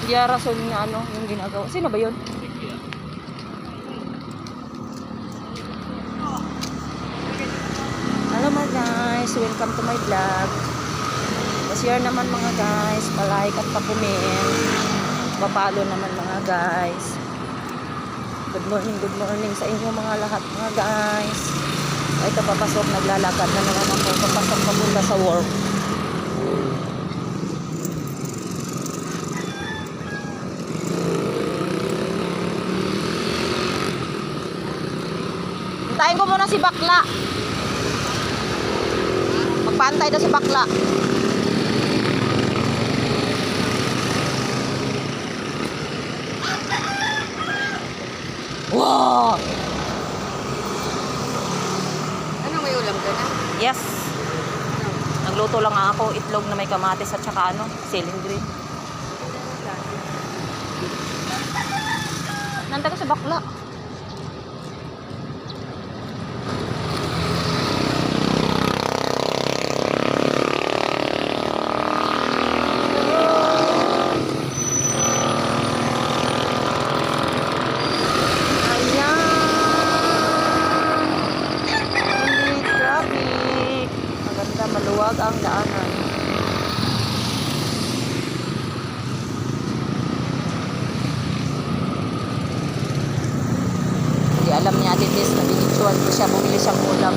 Yarason nga ano, yung ginagawa. Sino ba yun? Hello mga guys, welcome to my vlog. Pa-share naman mga guys, pa-like at pa-comment. Pa-follow naman mga guys. Good morning sa inyo mga lahat mga guys. Ito papasok, naglalakad na naman ako. Papasok papunta sa work. Hintayin ko muna si bakla. Magpantay daw si bakla. Wow! Ano, may ulam ka na? Yes. Nagluto lang ako itlog na may kamatis at saka ano, ceiling green. Nantay ko sa bakla. Maluwag ang daanan. Hindi alam niya Ate Tess na binitsuan ko siya, bumili siyang ulam.